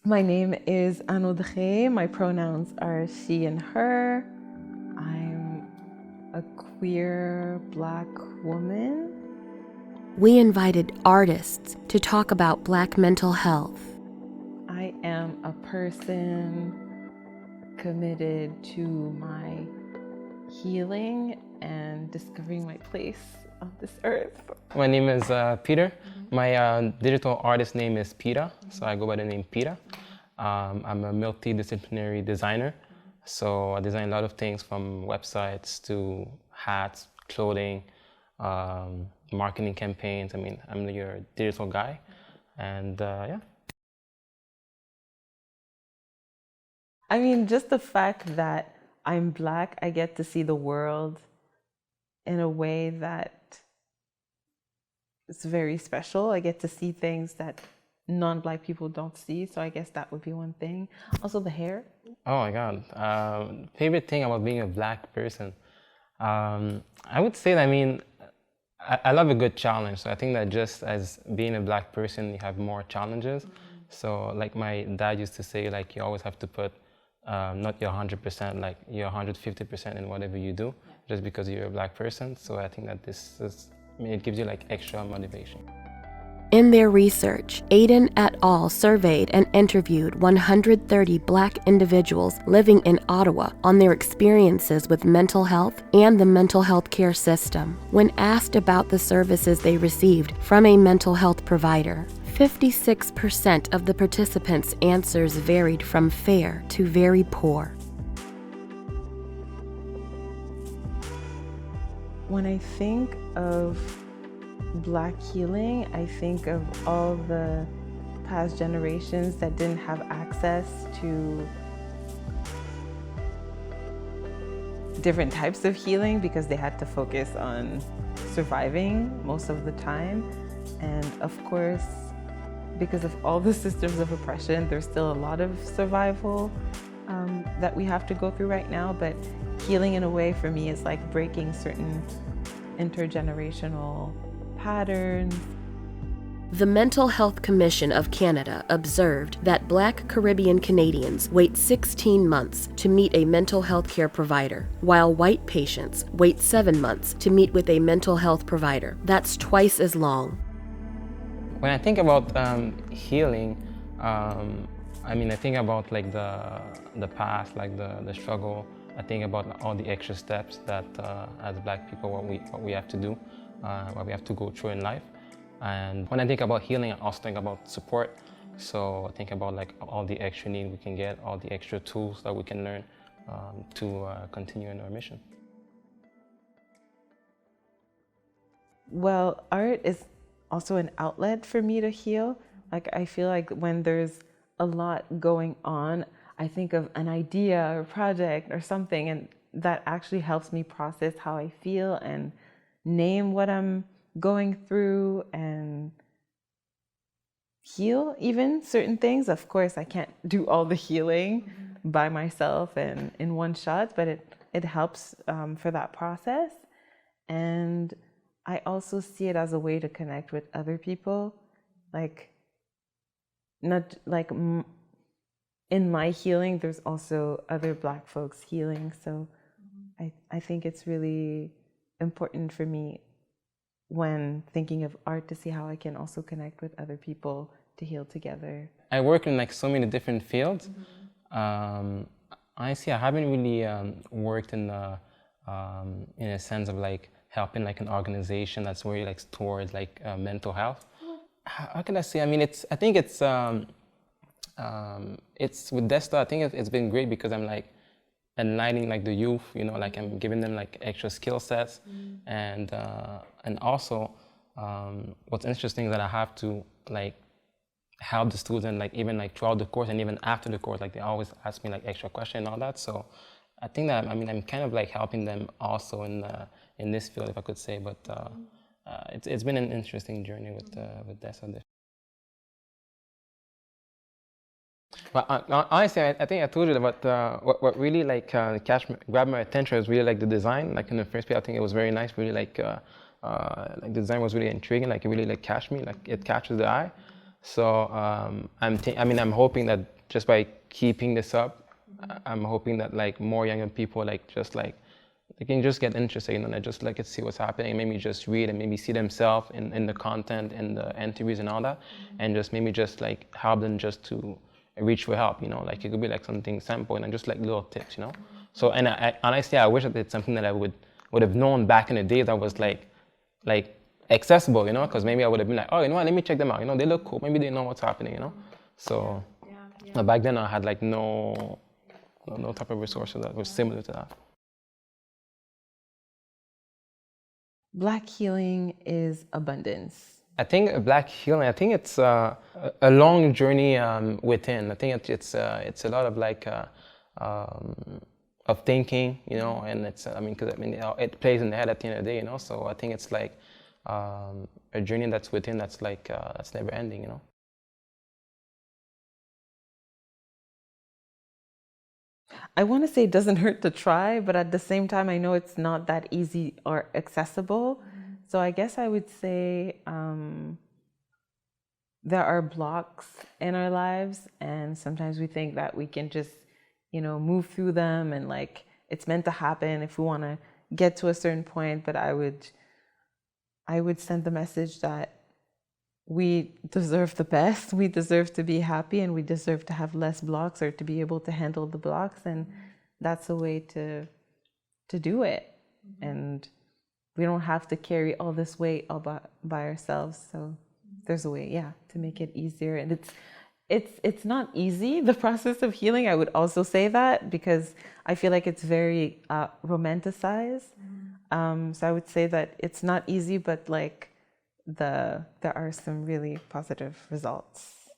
My name is Anne-Audrey. My pronouns are she and her. I'm a queer Black woman. We invited artists to talk about Black mental health. I am a person committed to my healing and discovering my place on this earth. My name is Peter. My digital artist name is Peeta, so I go by the name Peeta. I'm a multidisciplinary designer, so I design a lot of things from websites to hats, clothing, marketing campaigns. I mean, I'm your digital guy, and yeah. I mean, just the fact that I'm Black, I get to see the world in a way that is very special. I get to see things that non-Black people don't see, so I guess that would be one thing. Also the hair. Oh my God. Favorite thing about being a Black person? I would say that, I mean, I love a good challenge. So I think that just as being a Black person, you have more challenges. So like my dad used to say, like you always have to put not your 100%, like your 150% in whatever you do, just because you're a Black person. So I think that this is, I mean, it gives you like extra motivation. In their research, Aiden et al. Surveyed and interviewed 130 Black individuals living in Ottawa on their experiences with mental health and the mental health care system. When asked about the services they received from a mental health provider, 56% of the participants' answers varied from fair to very poor. When I think of Black healing, I think of all the past generations that didn't have access to different types of healing because they had to focus on surviving most of the time. And of course, because of all the systems of oppression, there's still a lot of survival that we have to go through right now. But healing in a way for me is like breaking certain intergenerational patterns. The Mental Health Commission of Canada observed that Black Caribbean Canadians wait 16 months to meet a mental health care provider, while white patients wait 7 months to meet with a mental health provider. That's twice as long. When I think about healing, I mean, I think about like the past, like the struggle. I think about all the extra steps that as Black people, what we have to do, what we have to go through in life. And when I think about healing, I also think about support. So I think about like all the extra need we can get, all the extra tools that we can learn to continue in our mission. Well, art is also an outlet for me to heal. Like I feel like when there's a lot going on, I think of an idea or project or something, and that actually helps me process how I feel and name what I'm going through and heal even certain things. Of course, I can't do all the healing by myself and in one shot, but it helps for that process. And I also see it as a way to connect with other people, like not like in my healing, there's also other Black folks healing. So I think it's really important for me when thinking of art to see how I can also connect with other people to heal together. I work in like so many different fields. Honestly, I haven't really worked in a sense of like helping like an organization that's really like towards like mental health. How can I say? I mean, I think it's with Desta, I think it's been great because I'm like enlightening like the youth, you know, like I'm giving them like extra skill sets. And also what's interesting is that I have to like help the student like even like throughout the course and even after the course, like they always ask me like extra questions and all that. So I think that, I mean, I'm kind of like helping them also in this field, if I could say, but it's been an interesting journey with Desta. Well, honestly, I think I told you about what really like grabbed my attention was really like the design. Like in the first place, I think it was very nice. Really like the design was really intriguing. Like it really like catched me. Like it catches the eye. So I'm hoping that just by keeping this up, I'm hoping that like more younger people like just like they can just get interested, you know, and just like see what's happening, maybe just read and maybe see themselves in the content, in the interviews and all that, and just maybe just like help them just to reach for help, you know, like it could be like something simple and just like little tips, you know. So, and I honestly, I wish that it's something that I would have known back in the days that was like accessible, you know, because maybe I would have been like, oh, you know what, let me check them out, you know, they look cool, maybe they know what's happening, you know. So, but back then I had like no type of resources that was similar to that. Black healing is abundance. I think Black healing, I think it's a long journey within. I think it's a lot of like of thinking, you know, and it's because it plays in the head at the end of the day, you know. So I think it's like a journey that's within, that's like that's never ending, you know. I want to say it doesn't hurt to try, but at the same time, I know it's not that easy or accessible. So I guess I would say there are blocks in our lives, and sometimes we think that we can just, you know, move through them and like it's meant to happen if we want to get to a certain point. But I would send the message that we deserve the best, we deserve to be happy, and we deserve to have less blocks or to be able to handle the blocks, and that's a way to do it. And we don't have to carry all this weight all by ourselves. So there's a way, to make it easier. And it's not easy, the process of healing. I would also say that because I feel like it's very romanticized. So I would say that it's not easy, but like there are some really positive results.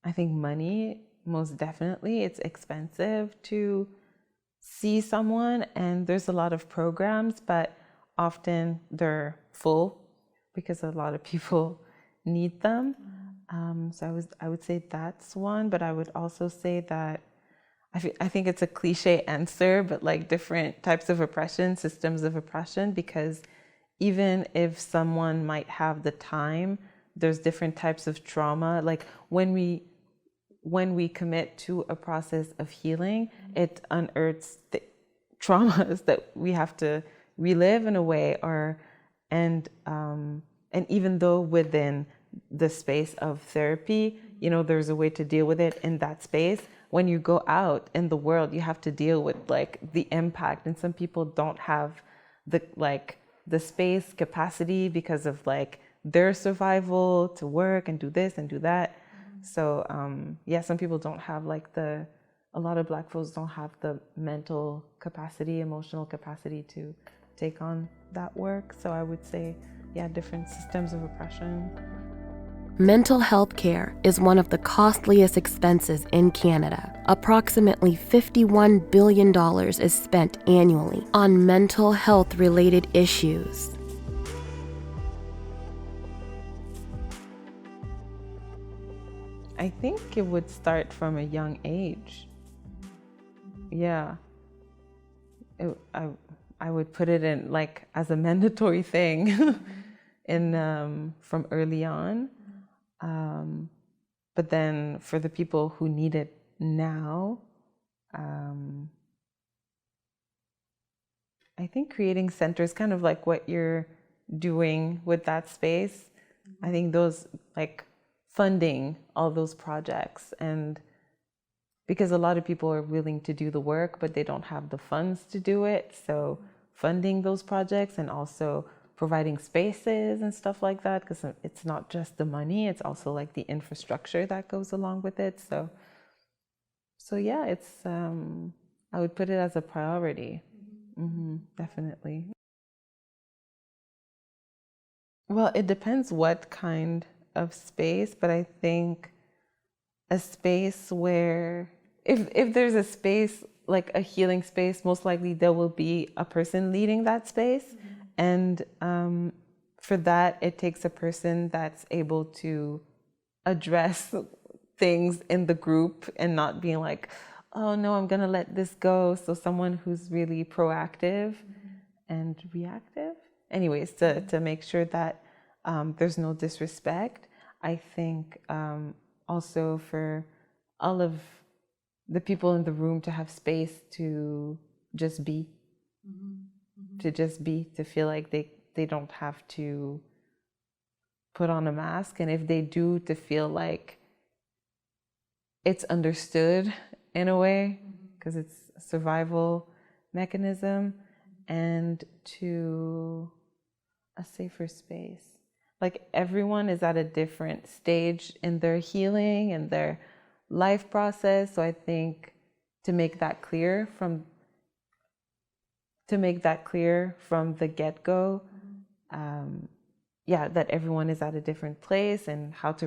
I think money, most definitely, it's expensive to see someone, and there's a lot of programs, but often they're full because a lot of people need them. So I would say that's one, but I would also say that I think it's a cliche answer, but like different types of oppression, systems of oppression, because even if someone might have the time, there's different types of trauma. Like when we commit to a process of healing, it unearths the traumas that we have to relive in a way, and even though within the space of therapy, you know, there's a way to deal with it in that space. When you go out in the world, you have to deal with like the impact, and some people don't have the space capacity because of like their survival to work and do this and do that. So some people don't have like a lot of Black folks don't have the mental capacity, emotional capacity to take on that work. So I would say, different systems of oppression. Mental health care is one of the costliest expenses in Canada. Approximately $51 billion is spent annually on mental health-related issues. I think it would start from a young age. I would put it in like as a mandatory thing from early on. But then for the people who need it now, I think creating centers, kind of like what you're doing with that space, I think those like funding all those projects, and because a lot of people are willing to do the work, but they don't have the funds to do it. So funding those projects and also providing spaces and stuff like that, because it's not just the money, it's also like the infrastructure that goes along with it. So it's, I would put it as a priority. Definitely. Well, it depends what kind of space, but I think a space where, if there's a space, like a healing space, most likely there will be a person leading that space. And for that, it takes a person that's able to address things in the group and not being like, oh no, I'm gonna let this go. So someone who's really proactive and reactive. Anyways, to make sure that there's no disrespect. I think also for all of the people in the room to have space to just be, to feel like they don't have to put on a mask. And if they do, to feel like it's understood in a way, because it's a survival mechanism, and to a safer space. Like everyone is at a different stage in their healing and their life process. So I think to make that clear from the get-go, that everyone is at a different place, and how to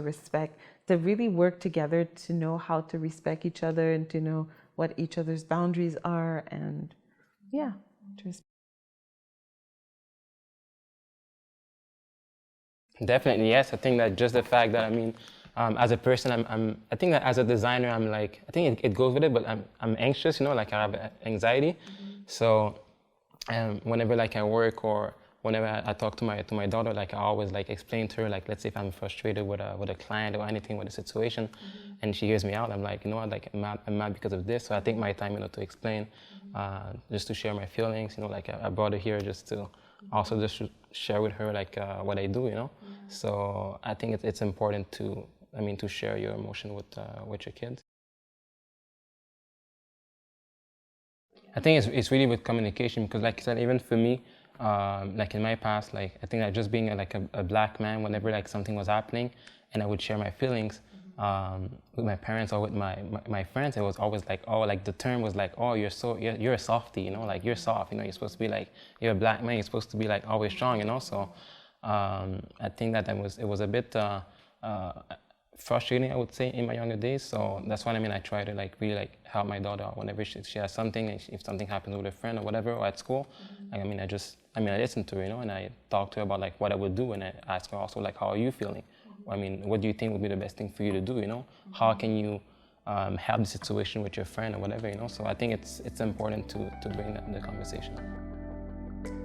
really work together to know how to respect each other and to know what each other's boundaries are, and Definitely, yes. I think that just the fact that, as a person, I think that as a designer, I'm like, I think it goes with it, but I'm anxious, like I have anxiety. So whenever like I work or whenever I talk to my daughter, like I always like explain to her, like, let's say if I'm frustrated with a client or anything with a situation, and she hears me out, I'm like, like I'm mad because of this. So I take my time, to explain, just to share my feelings, like I brought her here just to also just share with her like what I do, So I think it's important to share your emotion with your kids. I think it's really with communication, because like I said, even for me, like in my past, like I think that just being a black man, whenever like something was happening and I would share my feelings with my parents or with my friends, it was always like, oh, like the term was like, oh, you're a softie, like you're soft, you're supposed to be like, you're a black man, you're supposed to be like always strong, So I think that it was a bit frustrating, I would say, in my younger days. So that's what I try to like really like help my daughter out whenever she has something, if something happens with a friend or whatever, or at school. I listen to her, and I talk to her about like what I would do, and I ask her also like, how are you feeling? What do you think would be the best thing for you to do? How can you help the situation with your friend or whatever? So I think it's important to bring that in the conversation.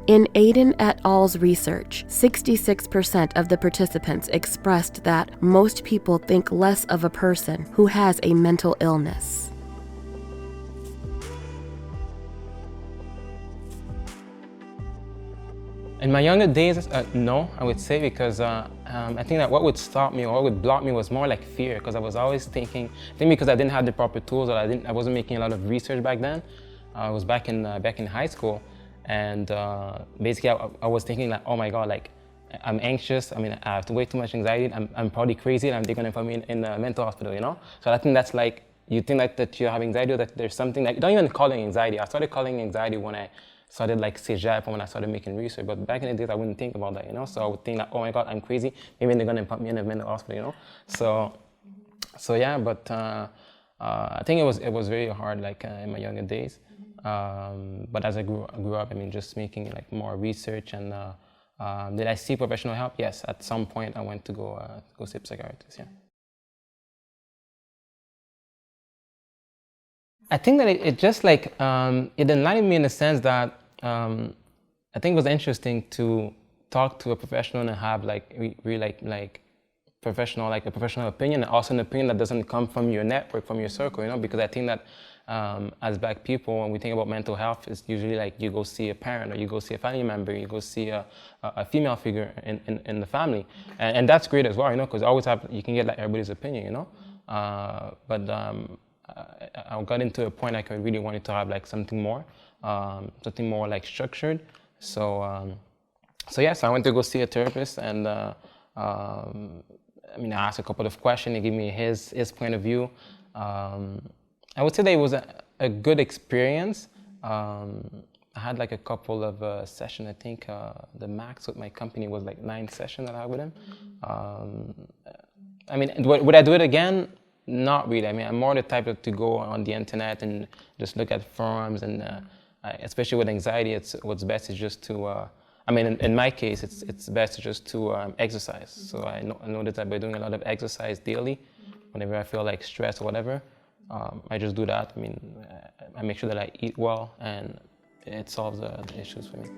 In Aiden et al.'s research, 66% of the participants expressed that most people think less of a person who has a mental illness. In my younger days, no, I would say, because I think that what would stop me or what would block me was more like fear, because I was always thinking, I think because I didn't have the proper tools, or I wasn't making a lot of research back then. I was back in high school, and basically I was thinking like, oh my God, like I'm anxious. I have way too much anxiety. I'm probably crazy, and they're gonna put me in a mental hospital, So I think that's like, you think like that you have anxiety, or that there's something like, don't even call it anxiety. I started calling anxiety when I started like cégep, when I started making research, but back in the days I wouldn't think about that, So I would think like, oh my God, I'm crazy. Maybe they're gonna put me in a mental hospital, So yeah, but I think it was very hard, like in my younger days. But as I grew up, just making like more research, and did I seek professional help? Yes, at some point I went to go see a psychiatrist. Yeah. I think that it just like it enlightened me in the sense that I think it was interesting to talk to a professional and have like really like a professional opinion, and also an opinion that doesn't come from your network, from your circle, because I think that as Black people, when we think about mental health, it's usually like you go see a parent, or you go see a family member, you go see a female figure in the family, and that's great as well, because you can get like everybody's opinion, but I got into a point I really wanted to have like something more like structured. So yes, I went to go see a therapist, and I asked a couple of questions. He gave me his point of view. I would say that it was a good experience. I had like a couple of sessions. I think the max with my company was like 9 sessions that I had with him. Would I do it again? Not really. I'm more the type to go on the internet and just look at forums, and especially with anxiety, what's best is just to. In my case, it's best just to exercise. So I noticed that by doing a lot of exercise daily, whenever I feel like stressed or whatever, I just do that. I make sure that I eat well, and it solves the issues for me.